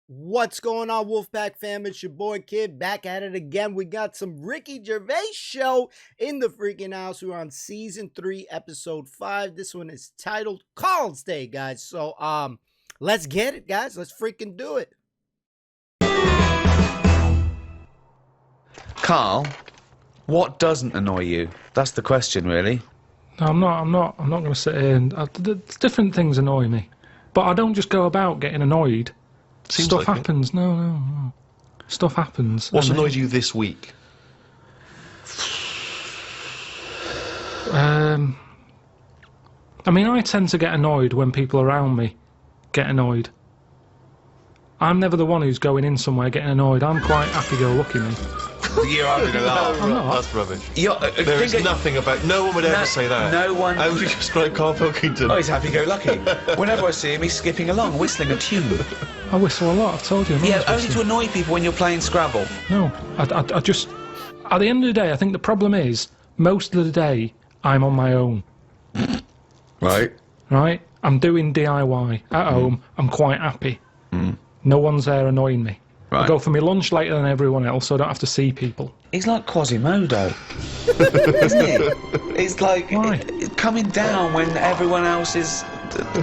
What's going on, Wolfpack fam? It's your boy Kid back at it again. We got some Ricky Gervais Show in the freaking house. We're on season 3, episode 5. This one is titled Karl's Day, guys. So, let's get it, guys. Let's freaking do it. Karl, what doesn't annoy you? That's the question, really. No, I'm not going to sit here and different things annoy me, but I don't just go about getting annoyed. Seems Stuff like happens. It. No. Stuff happens. What's annoyed you this week? I mean, I tend to get annoyed when people around me get annoyed. I'm never the one who's going in somewhere getting annoyed. I'm quite happy-go-lucky, me. You're having a laugh. I'm not. That's rubbish. There is nothing about... No one would ever say that. No one... How would you describe Karl Pilkington? Oh, he's happy-go-lucky. Whenever I see him, he's skipping along, whistling a tune. I whistle a lot, I've told you. Yeah, only to annoy people when you're playing Scrabble. No, I just... At the end of the day, I think the problem is, most of the day, I'm on my own. Right. Right? I'm doing DIY at home. I'm quite happy. No one's there annoying me. Right. I go for my lunch later than everyone else, so I don't have to see people. He's like Quasimodo, isn't he? He's like coming down when everyone else is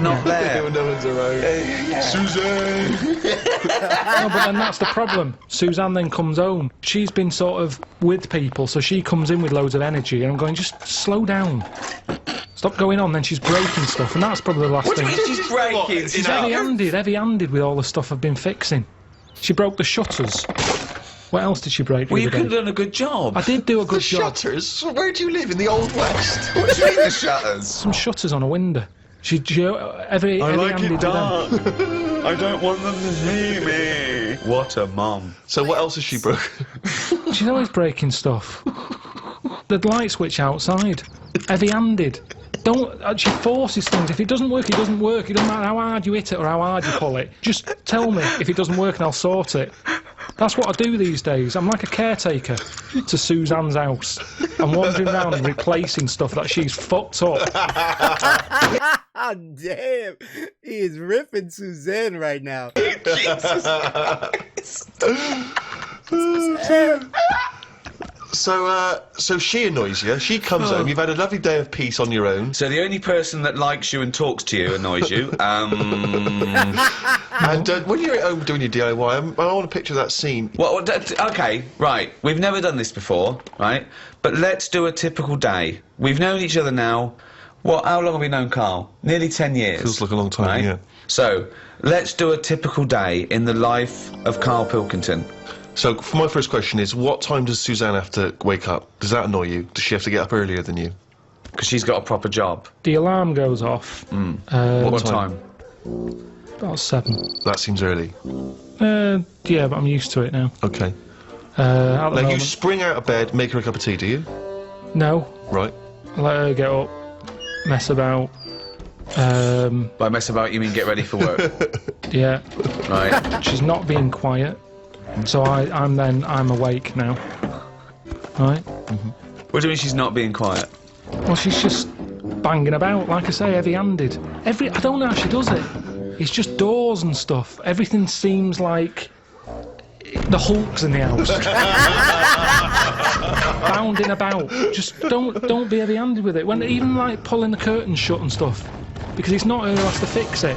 not there. When no one's around. Suzanne! No, but then that's the problem. Suzanne then comes home. She's been sort of with people, so she comes in with loads of energy, and I'm going, just slow down. Stop going on. Then she's breaking stuff, and that's probably the last thing. What do you mean she's breaking? She's heavy-handed with all the stuff I've been fixing. She broke the shutters. What else did she break? Well, you could have done a good job. I did do a good job. The shutters? Where do you live? In the Old West? What do you mean the shutters? Some shutters on a window. She heavy-handed with them. I don't want them to see me. What a mum. So what else has she broken? She's always breaking stuff. The light switch outside. Heavy-handed. She forces things. If it doesn't work, it doesn't work. It doesn't matter how hard you hit it or how hard you pull it. Just tell me if it doesn't work and I'll sort it. That's what I do these days. I'm like a caretaker to Suzanne's house. I'm wandering around and replacing stuff that she's fucked up. Damn. He is ripping Suzanne right now. Jesus Christ. So she annoys you. She comes home. You've had a lovely day of peace on your own. So the only person that likes you and talks to you annoys you. And when you're at home doing your DIY, I want to picture that scene. Well, okay, right. We've never done this before, right? But let's do a typical day. We've known each other now. How long have we known Karl? Nearly 10 years. Feels like a long time, right? yeah. So let's do a typical day in the life of Karl Pilkington. So, for my first question is, what time does Suzanne have to wake up? Does that annoy you? Does she have to get up earlier than you? Because she's got a proper job. The alarm goes off. What time? About 7. That seems early. Yeah, but I'm used to it now. Okay. At the Now, you moment, spring out of bed, make her a cup of tea, do you? no. Right. I let her get up, mess about. By mess about, you mean get ready for work? Yeah. Right. She's not being quiet, so I'm awake now. Right? What do you mean she's not being quiet? Well, she's just banging about, like I say, heavy-handed. I don't know how she does it. It's just doors and stuff. Everything seems like the Hulk's in the house. Bounding about. Just don't be heavy-handed with it. When even like pulling the curtains shut and stuff, because it's not her who has to fix it.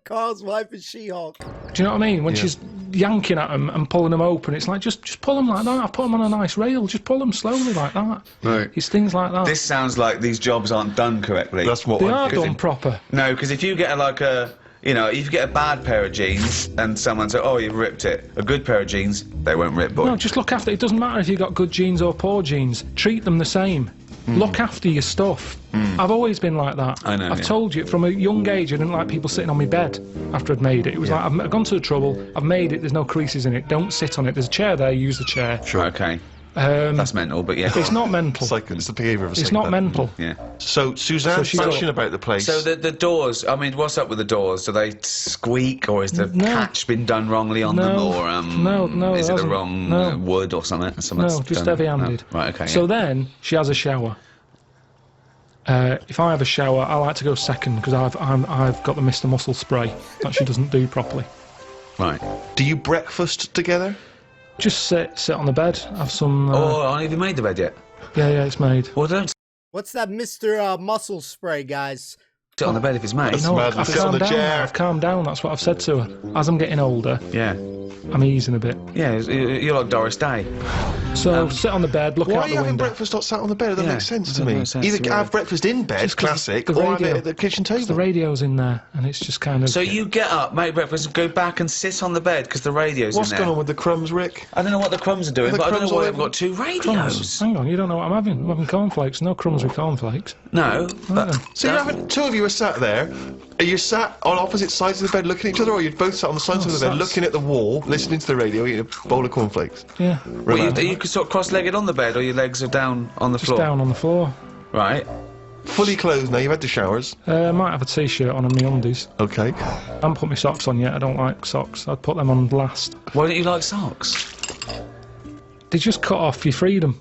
Karl's wife is She-Hulk. Do you know what I mean? When she's yanking at them and pulling them open, it's like, just pull them like that. I put them on a nice rail. Just pull them slowly like that. Right. It's things like that. This sounds like these jobs aren't done correctly. That's what They I'm are thinking. done proper. No, because if you get if you get a bad pair of jeans and someone says, oh, you've ripped it, a good pair of jeans, they won't rip, boy. No, just look after it. It doesn't matter if you've got good jeans or poor jeans. Treat them the same. Look after your stuff. I've always been like that. I know, I've yeah. told you, from a young age, I didn't like people sitting on my bed after I'd made it. It was like, I've gone to the trouble, I've made it, there's no creases in it, don't sit on it. There's a chair there, use the chair. Sure. Okay. That's mental, but yeah. It's not mental. It's the behaviour of a It's psychopath. not mental. Yeah. So Suzanne's she's bashing got- about the place. So the doors, I mean, what's up with the doors? Do they squeak, or is the No. catch been done wrongly on them, No. or No, is it the hasn't. wrong No. wood or something? No, just heavy-handed. Oh, right, okay. So yeah. then she has a shower. If I have a shower, I like to go second because I've got the Mr. Muscle spray that she doesn't do properly. Right. Do you breakfast together? Just sit on the bed, have some. Oh, have you made the bed yet? Yeah, it's made. Well, don't What's that Mr. Muscle spray, guys? sit on the bed if it's made. No, mad. I've Sit on calmed the down. chair. I've calmed down. That's what I've said to her. As I'm getting older, Yeah. I'm easing a bit. Yeah, you're like Doris Day. So sit on the bed, look Why out are you the having window. breakfast not sat on the bed? That Yeah, makes sense to doesn't me. make sense, Either yeah. have breakfast in bed, Just 'cause classic, the or have it radio- at the kitchen table. The radio's in there, and it's just kind of. So you get up, make breakfast, go back and sit on the bed because the radio's What's in there. going on with the crumbs, Rick? I don't know what the crumbs are doing, the but I don't crumbs know why all they've got two Crumbs. radios. Hang on, you don't know what I'm having. I'm having cornflakes. No crumbs with cornflakes. No, but So you're having, two of you are sat there. Are you sat on opposite sides of the bed looking at each other, or are you both sat on the sides of the bed sat- looking at the wall, listening to the radio, eating a bowl of cornflakes? Yeah, well, you could sort of cross-legged on the bed, or your legs are down on the just floor. down on the floor. Right. Fully clothed now, you've had the showers. I might have a t-shirt on and my undies. Okay. I haven't put my socks on yet. I don't like socks. I'd put them on last. Why don't you like socks? They just cut off your freedom.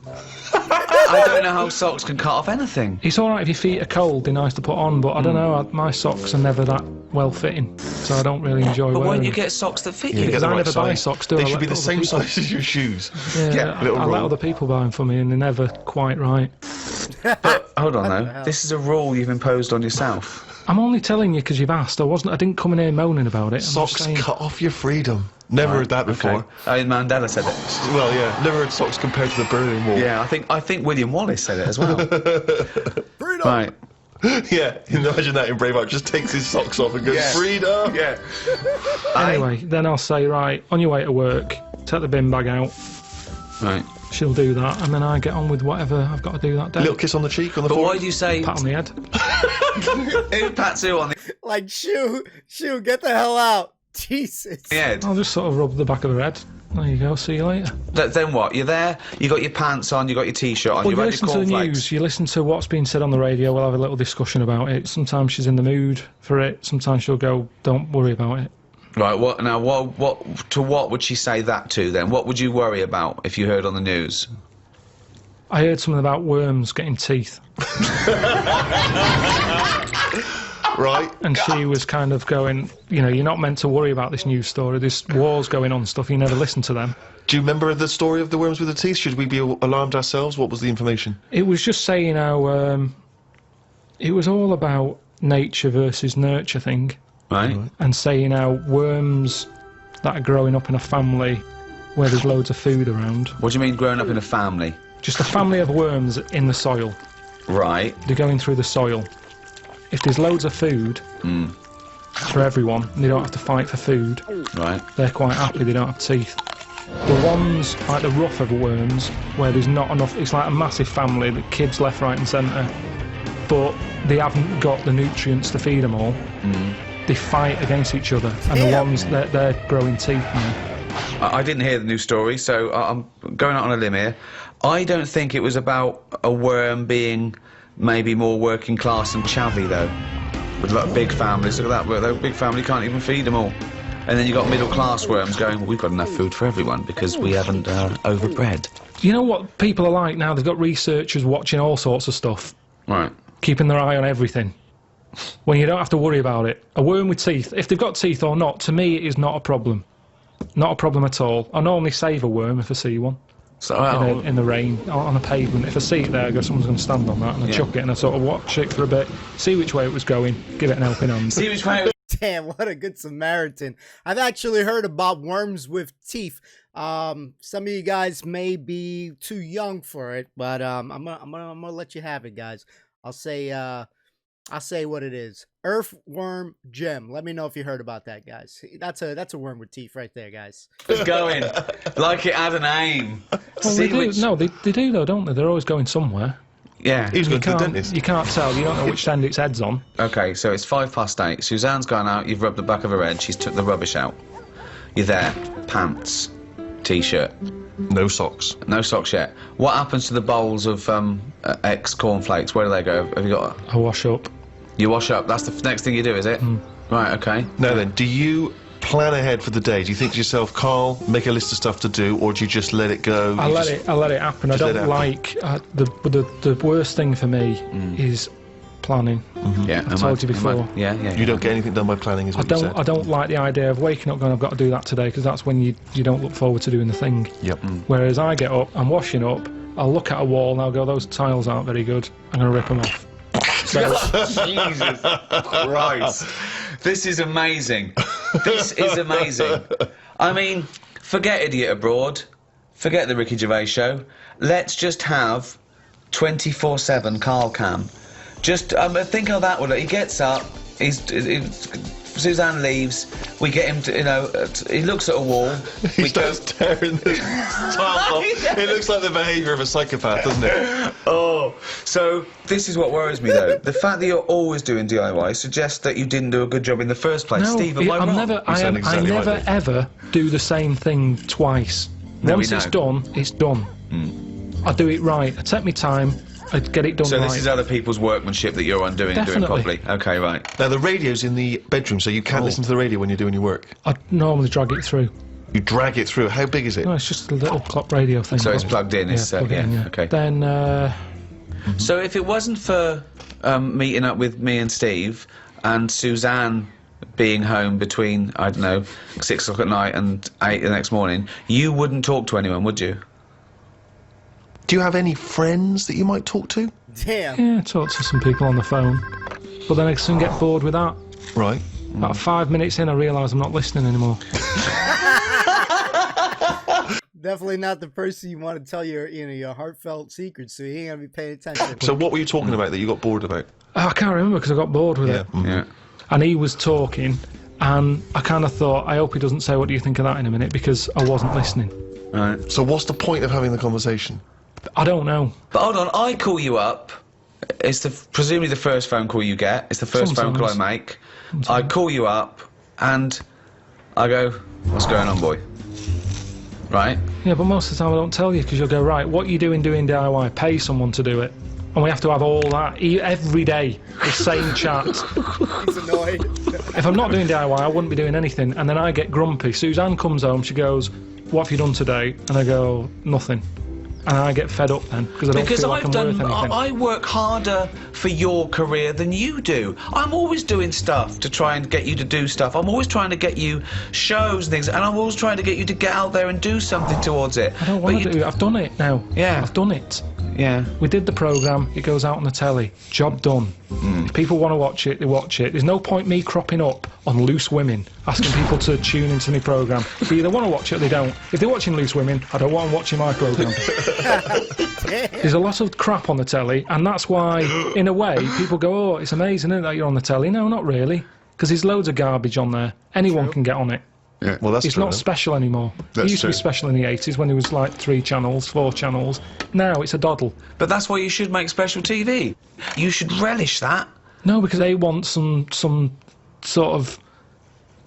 I don't know how socks can cut off anything. It's all right if your feet are cold. They're nice to put on, but I don't know. My socks are never that well fitting, so I don't really enjoy But why wearing don't you them. get socks that fit Yeah, you? get the I right never buy size. socks, do I? They I should let be the other same people- size as your shoes. Yeah, little I let roll. other people buy them for me, and they're never quite right. But hold on though, this is a rule you've imposed on yourself. I'm only telling you because you've asked. I didn't come in here moaning about it. I'm just Socks saying. cut off your freedom. Never heard that before. Okay. Oh, Mandela said it. Well, yeah, never heard socks compared to the Berlin Wall. Yeah, I think William Wallace said it as well. Freedom! Right. Yeah, imagine that in Braveheart. Just takes his socks off and goes, Yeah. freedom! Yeah. Anyway, then I'll say, right, on your way to work, take the bin bag out. Right. She'll do that, and then I get on with whatever I've got to do that day. Little kiss on the cheek, on the But why forehead. do you say Pat on the head. who pats who on the Like, shoo, get the hell out. Jesus. head? I'll just sort of rub the back of her head. There you go, see you later. Then what? You're there, you got your pants on, you got your t-shirt on, Well, you've you had listen your to the cornflakes. news, you listen to what's being said on the radio, we'll have a little discussion about it. Sometimes she's in the mood for it, sometimes she'll go, don't worry about it. Right, what would she say that to then? What would you worry about if you heard on the news? I heard something about worms getting teeth, Right. and she was kind of going, you know, you're not meant to worry about this news story, this war's going on stuff, you never listen to them. Do you remember the story of the worms with the teeth? Should we be alarmed ourselves? What was the information? It was just saying how, it was all about nature versus nurture thing, Right? and saying how worms that are growing up in a family where there's loads of food around, What do you mean growing up in a family? just a family of worms in the soil, Right. they're going through the soil. If there's loads of food for everyone, they don't have to fight for food, Right. they're quite happy they don't have teeth. The ones, like the rougher worms, where there's not enough, it's like a massive family, the kids left, right and centre, but they haven't got the nutrients to feed them all, they fight against each other, and the ones, they're growing teeth now. I didn't hear the news story, so I'm going out on a limb here. I don't think it was about a worm being maybe more working class and chavvy, though. With like big families, look at that, that big family can't even feed them all. And then you got middle class worms going, well, we've got enough food for everyone because we haven't overbred. You know what people are like now? They've got researchers watching all sorts of stuff, Right. keeping their eye on everything. When you don't have to worry about it. A worm with teeth, if they've got teeth or not, to me it is not a problem. Not a problem at all. I normally save a worm if I see one So, well, in the rain, on a pavement. If I see it there, I go, someone's going to stand on that, and I chuck it, and I sort of watch it for a bit, see which way it was going, give it an helping hand. see which way. Damn, what a good Samaritan. I've actually heard about worms with teeth. Some of you guys may be too young for it, but I'm gonna let you have it, guys. I'll say what it is. Earthworm gem. Let me know if you heard about that, guys. That's a worm with teeth right there, guys. It's going like it had an aim. Well, See they do. which- No, they do though, don't they? They're always going somewhere. Yeah. He was going to the dentist. You can't tell. You don't know which end its head's on. Okay, so it's 8:05. Suzanne's gone out. You've rubbed the back of her head. She's took the rubbish out. You're there. Pants. T-shirt. No socks. No socks yet. What happens to the bowls of X cornflakes? Where do they go? Have you got? I wash up. You wash up. That's the next thing you do, is it? Right. Okay. Now then, do you plan ahead for the day? Do you think to yourself, Carl, make a list of stuff to do, or do you just let it go? I let it happen. I don't like the worst thing for me is planning. Yeah. I told you before. Yeah. You don't get anything done by planning, is what you said. I don't like the idea of waking up going, I've got to do that today, because that's when you don't look forward to doing the thing. Yep. Whereas I get up, I'm washing up, I'll look at a wall and I'll go, those tiles aren't very good, I'm going to rip them off. So, Jesus Christ. This is amazing. This is amazing. I mean, forget Idiot Abroad. Forget the Ricky Gervais Show. Let's just have 24/7 Karl Cam. Just think how that would look. He gets up, Suzanne leaves, we get him to, he looks at a wall. He starts tearing the tiles off. It looks like the behaviour of a psychopath, doesn't it? Oh, so this is what worries me though. The fact that you're always doing DIY suggests that you didn't do a good job in the first place. no, Steve, am I wrong? I never ever do the same thing twice. No, Once we it's know. done, it's done. I do it right. I take my time, I get it done So right. this is other people's workmanship that you're undoing and doing Definitely. properly. Okay, right. Now, the radio's in the bedroom, so you can't listen to the radio when you're doing your work. I normally drag it through. You drag it through. How big is it? No, it's just a little clock radio thing. So it's plugged in, it's, plug it in, yeah, okay. Then, So if it wasn't for meeting up with me and Steve and Suzanne being home between, I don't know, 6 o'clock at night and 8 the next morning, you wouldn't talk to anyone, would you? Do you have any friends that you might talk to? Damn. yeah, I talk to some people on the phone. But then I soon get bored with that. Right. About 5 minutes in, I realise I'm not listening anymore. Definitely not the person you want to tell your heartfelt secrets to. You ain't gonna be paying attention. So what were you talking about that you got bored about? I can't remember because I got bored with it. Yeah. And he was talking, and I kind of thought, I hope he doesn't say, what do you think of that in a minute, because I wasn't listening. Right. So what's the point of having the conversation? I don't know. But hold on, I call you up. It's presumably the first phone call you get. It's the first phone call I make. I call you up, and I go, what's going on, boy? Right? Yeah, but most of the time I don't tell you, because you'll go, right, what are you doing DIY? Pay someone to do it. And we have to have all that every day, the same chat. He's annoyed. If I'm not doing DIY, I wouldn't be doing anything. And then I get grumpy. Suzanne comes home, she goes, what have you done today? And I go, nothing. And I get fed up then, because I don't feel like I'm worth anything. I work harder for your career than you do. I'm always doing stuff to try and get you to do stuff. I'm always trying to get you shows and things, and I'm always trying to get you to get out there and do something towards it. I don't want to do it. I've done it now. Yeah. I've done it. Yeah. We did the programme, it goes out on the telly. Job done. If people want to watch it, they watch it. There's no point me cropping up on Loose Women, asking people to tune into my programme. They either want to watch it or they don't. If they're watching Loose Women, I don't want them watching my programme. There's a lot of crap on the telly, and that's why, in a way, people go, oh, it's amazing, isn't it, that you're on the telly? No, not really, because there's loads of garbage on there. Anyone can get on it. Yeah. Well, that's It's true, not then. special anymore. That's It used to be true. special in the 80s when there was like 3 channels, 4 channels. Now it's a doddle. But that's why you should make special TV. You should relish that. No, because they want some sort of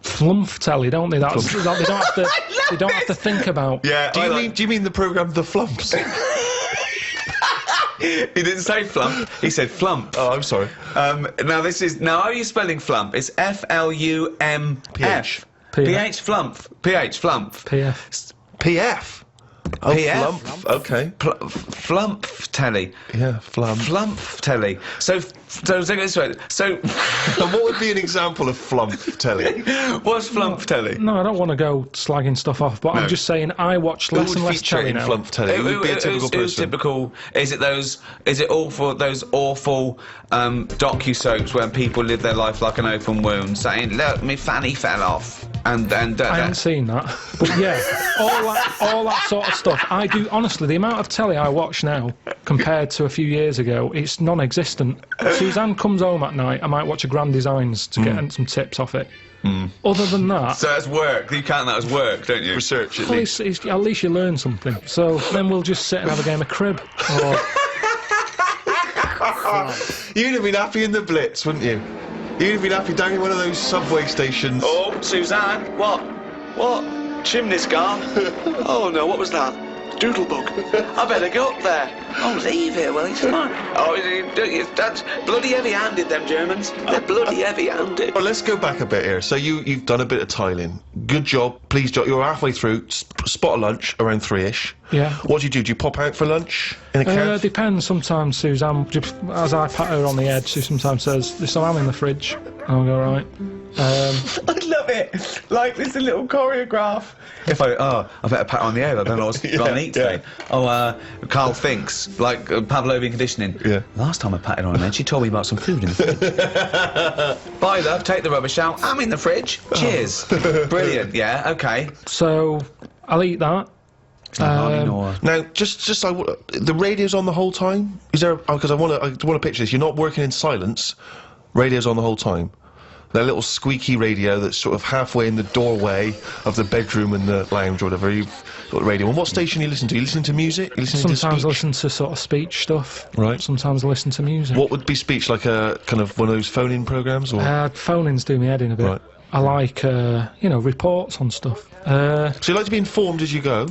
flumph telly, don't they? That's they don't have to. They don't have to think about. Yeah. Do you mean the programme The Flumps? He didn't say flump. He said flump. Oh, I'm sorry. Now how are you spelling flump? It's FLUMP. PH. PH flump. PH flump. PF. PF. Oh, PF? Flump. Okay. Flump telly. Yeah, Flump. Flump telly. So and And what would be an example of Flump telly? what's flump telly? No, I don't want to go slagging stuff off, but I'm just saying I watch Who less would and less feature telly in now. Flump telly? Who would be a typical Who's person? typical? Is it all for those awful docu-soaps where people live their life like an open wound, saying, "Look, me fanny fell off," and I haven't seen that, but yeah, all that sort of stuff. I do honestly. The amount of telly I watch now compared to a few years ago, it's non-existent. Suzanne comes home at night, I might watch a Grand Designs to get some tips off it. Other than that, So that's work. You count that as work, don't you? Research, at well, least. at least you learn something. So then we'll just sit and have a game of crib. Or, You'd have been happy in the Blitz, wouldn't you? You'd have been happy down in one of those subway stations. Oh, Suzanne, what? Chimney's gone. Oh no, what was that? Doodlebug. I better go up there. Oh, leave it. Well, it's fine. Oh, that's bloody heavy-handed, them Germans. They're bloody heavy-handed. Well, let's go back a bit here. So you've done a bit of tiling. Good job. Please, Joe. You're halfway through. Spot a lunch around 3ish. Yeah. What do you do? Do you pop out for lunch in a cab? Depends. Sometimes Suzanne, as I pat her on the head, she sometimes says, "There's some ham in the fridge." And I'll go, right. I love it. Like, there's a little choreograph. If I better pat her on the head. I don't know what's going to eat today. Oh, Karl thinks, like Pavlovian conditioning. Yeah. Last time I patted her on the head, she told me about some food in the fridge. Bye, love. Take the rubbish out. I'm in the fridge. Cheers. Brilliant. Yeah. Okay. So I'll eat that. Now, just the radio's on the whole time. Is there? Because I want to picture this. You're not working in silence. Radio's on the whole time. That little squeaky radio that's sort of halfway in the doorway of the bedroom and the lounge or whatever. You've got the radio. And what station you listen to? You listen to music? You listen Sometimes to I listen to sort of speech stuff. Right. Sometimes I listen to music. What would be speech? Like a kind of one of those phone-in programs? Or? Phone-ins do me head in a bit. Right. I like, reports on stuff. So you like to be informed as you go?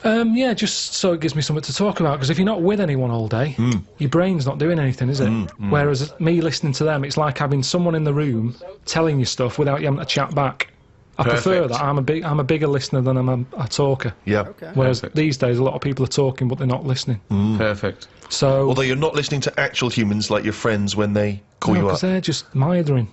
Yeah, just so it gives me something to talk about, because if you're not with anyone all day, your brain's not doing anything, is it? Whereas me listening to them, it's like having someone in the room telling you stuff without you having to chat back. I prefer that. I'm a bigger listener than I'm a talker. Yeah. Okay. Whereas these days, a lot of people are talking, but they're not listening. Perfect. So, Although you're not listening to actual humans like your friends when they call you up. because they're just mithering.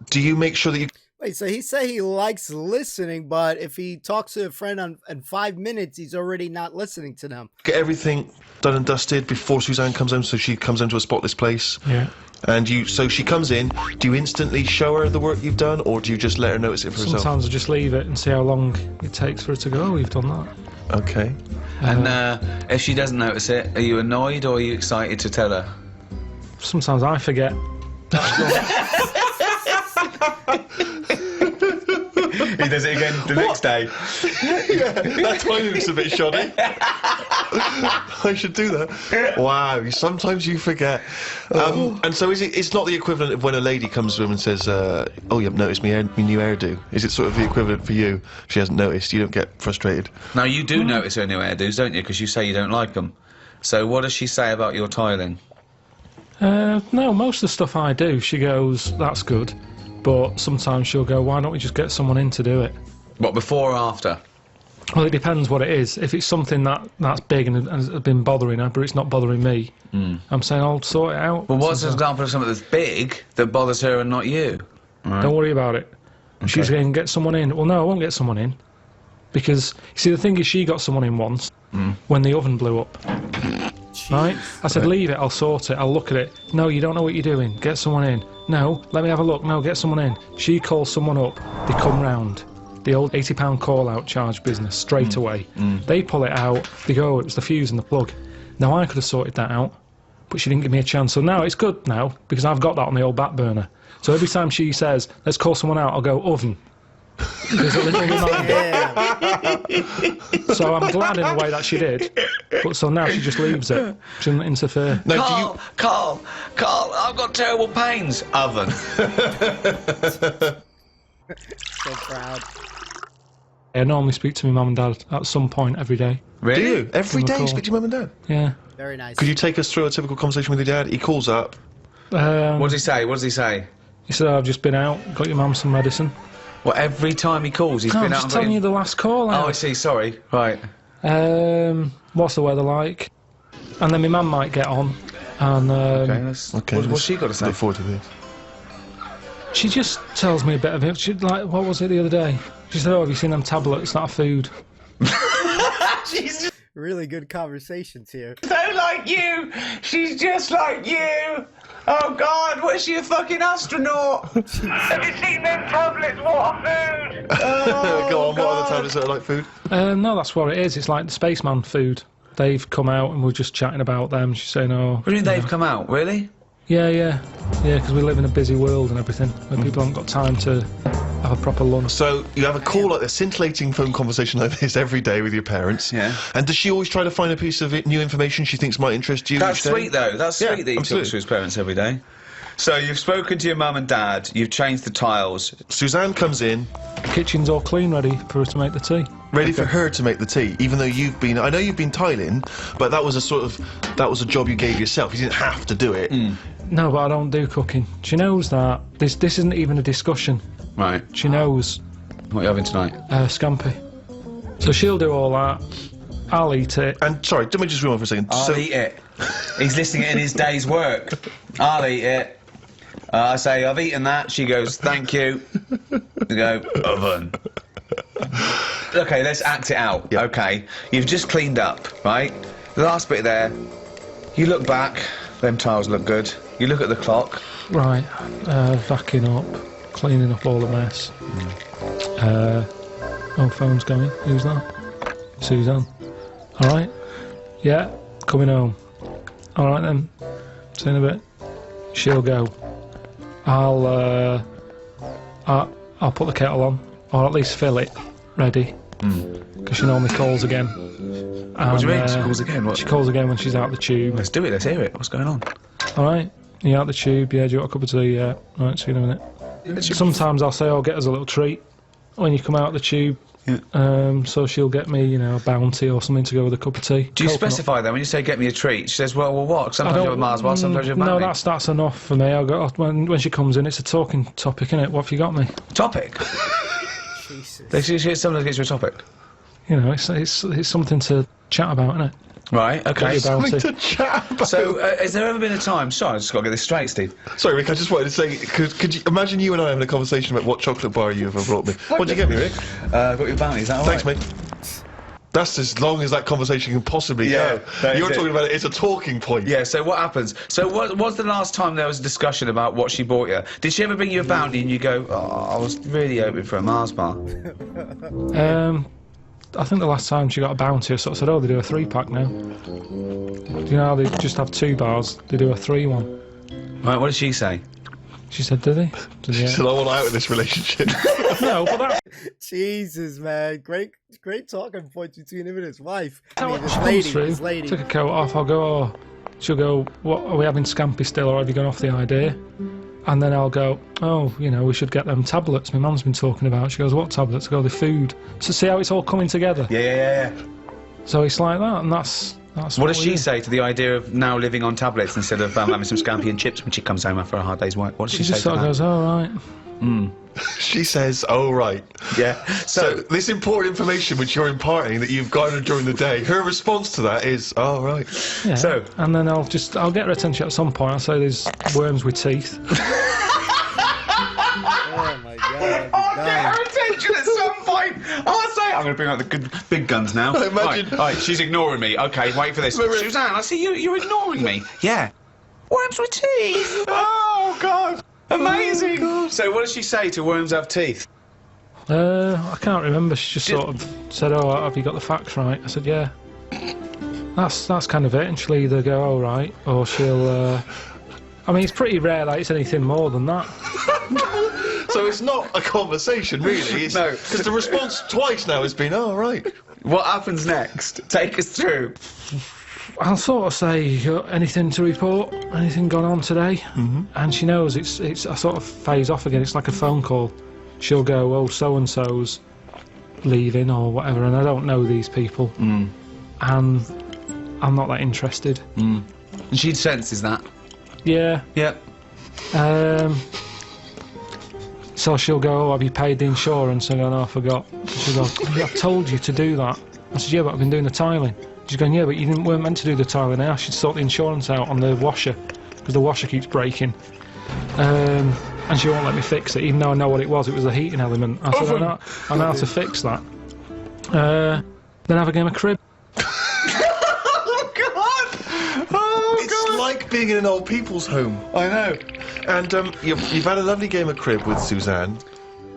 Do you make sure that you... Wait, so he said he likes listening, but if he talks to a friend in 5 minutes, he's already not listening to them. get everything done and dusted before Suzanne comes home, so she comes into a spotless place? Yeah. And so she comes in, do you instantly show her the work you've done, or do you just let her notice it for herself? Sometimes I just leave it and see how long it takes for her to go, oh, you've done that. Okay. And if she doesn't notice it, are you annoyed or are you excited to tell her? Sometimes I forget. He does it again the next day. Yeah, that time looks a bit shoddy. I should do that. Wow, sometimes you forget. And so it's not the equivalent of when a lady comes to him and says, oh, you haven't noticed my new hairdo. Is it sort of the equivalent for you? If she hasn't noticed, you don't get frustrated? Now, you do notice her new hairdos, don't you? Because you say you don't like them. So what does she say about your tiling? No, most of the stuff I do, she goes, that's good. But sometimes she'll go, why don't we just get someone in to do it? What, before or after? Well, it depends what it is. If it's something that's big and has been bothering her, but it's not bothering me, I'm saying I'll sort it out. Well, what's an example of something that's big that bothers her and not you? Right. Don't worry about it. Okay. She's going to get someone in. Well, no, I won't get someone in. Because, you see, the thing is, she got someone in once when the oven blew up. Right? I said, leave it, I'll sort it, I'll look at it. No, you don't know what you're doing, get someone in. No, let me have a look, no, get someone in. She calls someone up, they come round. The old £80 call-out charge business, straight away. They pull it out, they go, it was the fuse and the plug. Now, I could have sorted that out, but she didn't give me a chance. So now it's good now, because I've got that on the old back burner. So every time she says, let's call someone out, I'll go, oven. There's a little reminder. So I'm glad in a way that she did, but so now she just leaves it. She doesn't interfere. No, Karl, I've got terrible pains. Oven. So proud. I normally speak to my mum and dad at some point every day. Really? Do you? Every Give them a day you call. speak to your mum and dad? Yeah. Very nice. Could you take us through a typical conversation with your dad? He calls up. What does he say? What does he say? He said, I've just been out, got your mum some medicine. Well, every time he calls, he's No, been I'm out just and telling got you the last call Oh, I out. see, sorry. Right. What's the weather like? And then my mum might get on, and Okay. What's she got to say? Look forward to this. she just tells me a bit of it. She, like, what was it the other day? She said, oh, have you seen them tablets? That are food. She's Really good conversations here. so like you. She's just like you. Oh, God, what is she, a fucking astronaut? Have you seen them tablets? What are food? Oh, Go on, what are the God. tablets that are like food? No, that's what it is. It's like the spaceman food. They've come out and we're just chatting about them. She's saying, oh... What do you mean they've come out? Really? Yeah, because we live in a busy world and everything, where people haven't got time to have a proper lunch. So you have a call like this, scintillating phone conversation like this every day with your parents. Yeah. And does she always try to find a piece of new information she thinks might interest you? That's each day? sweet, though. That's Yeah, sweet that he absolutely. talks to his parents every day. So you've spoken to your mum and dad, you've changed the tiles. Suzanne comes in, The kitchen's all clean, ready for her to make the tea. ready for her to make the tea, even though you've been... I know you've been tiling, but that was a job you gave yourself. You didn't have to do it. No, but I don't do cooking. She knows that. This isn't even a discussion. Right. She knows. What are you having tonight? Scampi. So she'll do all that. I'll eat it. And, sorry, let me just rewind for a second. I'll eat it. He's listing it in his day's work. I'll eat it. I say, I've eaten that. She goes, thank you. You go, oven. Okay, let's act it out. Yep. Okay, you've just cleaned up, right? The last bit there. You look back. Them tiles look good. You look at the clock. Right. Vacuuming up. Cleaning up all the mess. Oh, phone's going. Who's that? Suzanne. Alright. Yeah, coming home. Alright then. See you in a bit. She'll go. I'll put the kettle on, or at least fill it, ready. Because she normally calls again. What do you mean? She calls again? What? She calls again when she's out the tube. Let's do it. Let's hear it. What's going on? Alright. You out the tube? Yeah, do you want a cup of tea? Yeah. Alright, see you in a minute. Sometimes I'll say, get us a little treat when you come out the tube. Yeah. So she'll get me, a bounty or something to go with a cup of tea. Do you specify that when you say get me a treat? She says, well, what? Sometimes you have a Mars bar, sometimes you have a bounty. No, that's enough for me. When she comes in, it's a talking topic, innit? What have you got me? Topic? Jesus. Sometimes gets you a topic. It's something to chat about, innit? Right, okay. Something to chat about. So, has there ever been a time... Sorry, I just got to get this straight, Steve. Sorry, Rick, I just wanted to say, could you imagine you and I having a conversation about what chocolate bar you ever brought me? What'd you get me, Rick? Got your bounty, is that all right? Thanks, mate. That's as long as that conversation can possibly Yeah, go. that You're is talking it. about it's a talking point. Yeah, so what happens? So what was the last time there was a discussion about what she bought you? Did she ever bring you a bounty and you go, I was really hoping for a Mars bar? I think the last time she got a bounty, I sort of said, they do a 3-pack now. Do you know how they just have 2 bars? They do a 3 one. Right, what did she say? She said, do they? She said, I want out of this relationship. No, but that's Jesus, man. Great talking point between him and his wife. I mean, she comes through, this lady. took a coat off, I'll go, she'll go, what, are we having scampi still, or have you gone off the idea? And then I'll go, we should get them tablets my mum's been talking about. She goes, what tablets? I go, the food. So see how it's all coming together? Yeah. So it's like that, and that's What does she say to the idea of now living on tablets instead of having some scampi and chips when she comes home after a hard day's work? What does she say just to sort of that? goes, right. She says, oh, right. Yeah. So this important information which you're imparting that you've garnered during the day, her response to that is, oh, right. Yeah. So- and then I'll get her attention at some point. I'll say there's worms with teeth. Oh my God. I'll get her attention at some point. I'll say, I'm going to bring out the good big guns now. Imagine- Right, she's ignoring me. Okay, wait for this. Suzanne, I see you're ignoring me. Yeah. Worms with teeth. Oh, God. Amazing. Oh, So what does she say to worms have teeth? I can't remember. She just sort of said, have you got the facts right? I said, yeah. That's kind of it. And she'll either go, all right, or she'll... I mean, it's pretty rare that it's anything more than that. So it's not a conversation, really. No. Because the response twice now has been, oh, right. What happens next? Take us through. I'll sort of say, anything to report? Anything gone on today? And she knows it's. I sort of phase off again. It's like a phone call. She'll go, so-and-so's leaving or whatever, and I don't know these people. And I'm not that interested. And she senses that. Yeah. Yep. So she'll go, have you paid the insurance? I go, no, I forgot. She'll go, I've told you to do that. I said, yeah, but I've been doing the tiling. She's going, yeah, but you weren't meant to do the tiling. I asked you to sort the insurance out on the washer, because the washer keeps breaking. And she won't let me fix it, even though I know what it was the heating element. I said, I know how to fix that. Then have a game of crib. Oh, God! Oh, It's like being in an old people's home. I know. And you've had a lovely game of crib with Suzanne,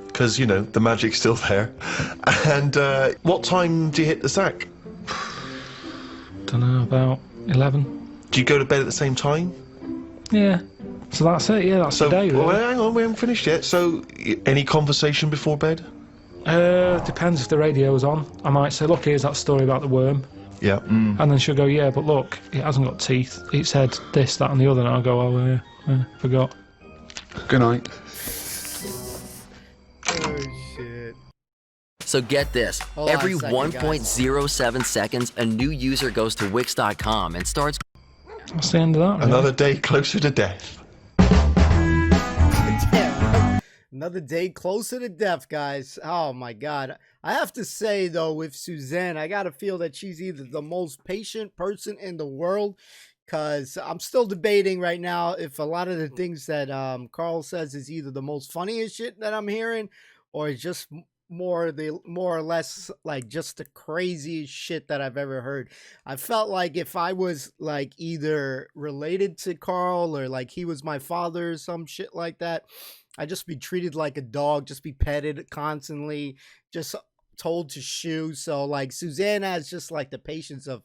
because, the magic's still there. And what time do you hit the sack? Don't know, about 11. Do you go to bed at the same time? Yeah. So that's it, yeah, that's the day, really. Well, hang on, we haven't finished yet. So, any conversation before bed? Depends if the radio's on. I might say, look, here's that story about the worm. Yeah. And then she'll go, yeah, but look, it hasn't got teeth. It said this, that and the other. And I'll go, yeah, forgot. Good night. Oh, shit. So get this, Hold on a every second, 1.07 seconds, a new user goes to Wix.com and starts... That's the end of that. Another day closer to death. Damn. Another day closer to death, guys. Oh my God. I have to say though, with Suzanne, I gotta feel that she's either the most patient person in the world, because I'm still debating right now if a lot of the things that Karl says is either the most funniest shit that I'm hearing, or it's just more or less like just the craziest shit that I've ever heard. I felt like if I was like either related to Karl or like he was my father or some shit like that, I'd just be treated like a dog, just be petted constantly, just told to shoo. So like Suzanne has just like the patience of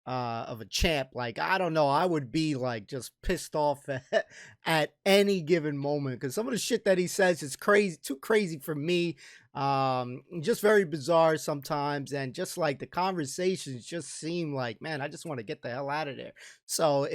a champ. Like, I don't know, I would be like just pissed off at any given moment, because some of the shit that he says is crazy, too crazy for me. Just very bizarre sometimes, and just like the conversations just seem like, man, I just want to get the hell out of there. So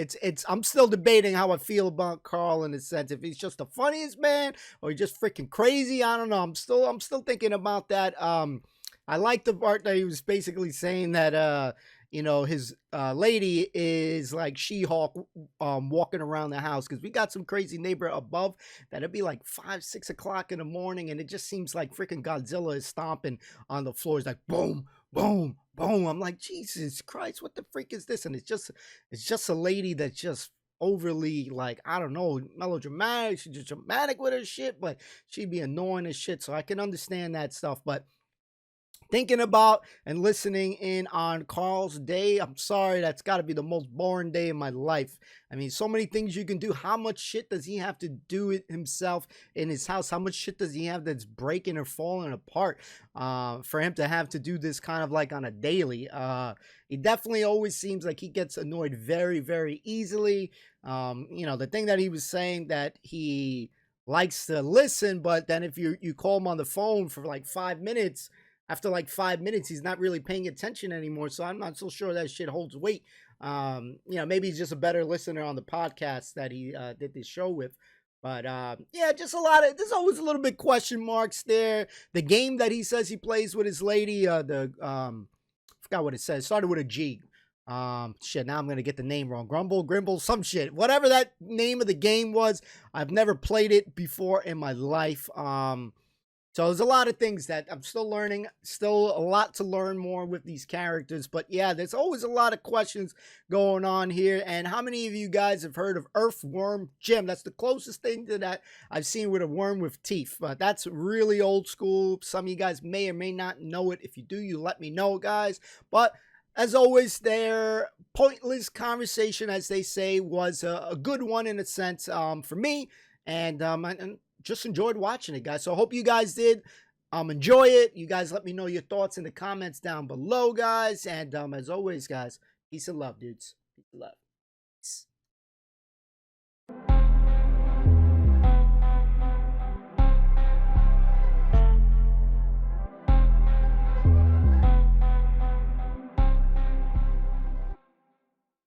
I'm still debating how I feel about Karl, in the sense if he's just the funniest man or he's just freaking crazy. I don't know. I'm still thinking about that. I like the part that he was basically saying that you know, his lady is like She-Hulk walking around the house, because we got some crazy neighbor above that it'd be like 5, 6 o'clock in the morning, and it just seems like freaking Godzilla is stomping on the floor. It's like boom, boom, boom. I'm like, Jesus Christ, what the freak is this? And it's just a lady that's just overly, like, I don't know, melodramatic. She's just dramatic with her shit, but she'd be annoying as shit. So I can understand that stuff. But thinking about and listening in on Karl's day, I'm sorry, that's got to be the most boring day in my life. I mean, so many things you can do. How much shit does he have to do it himself in his house? How much shit does he have that's breaking or falling apart for him to have to do this kind of like on a daily? He definitely always seems like he gets annoyed very, very easily. You know, the thing that he was saying, that he likes to listen, but then if you call him on the phone for like 5 minutes, after like 5 minutes, he's not really paying attention anymore. So I'm not so sure that shit holds weight. You know, maybe he's just a better listener on the podcast that he did this show with. But yeah, just there's always a little bit question marks there. The game that he says he plays with his lady, I forgot what it says. It started with a G. Shit, now I'm gonna get the name wrong. Grimble, some shit. Whatever that name of the game was, I've never played it before in my life. So there's a lot of things that I'm still learning, still a lot to learn more with these characters. But yeah, there's always a lot of questions going on here. And how many of you guys have heard of Earthworm Jim? That's the closest thing to that I've seen with a worm with teeth. But that's really old school. Some of you guys may or may not know it. If you do, you let me know, guys. But as always, their pointless conversation, as they say, was a good one in a sense for me. And just enjoyed watching it, guys. So I hope you guys did enjoy it. You guys let me know your thoughts in the comments down below, guys. And as always, guys, peace and love, dudes. Peace and love. Peace.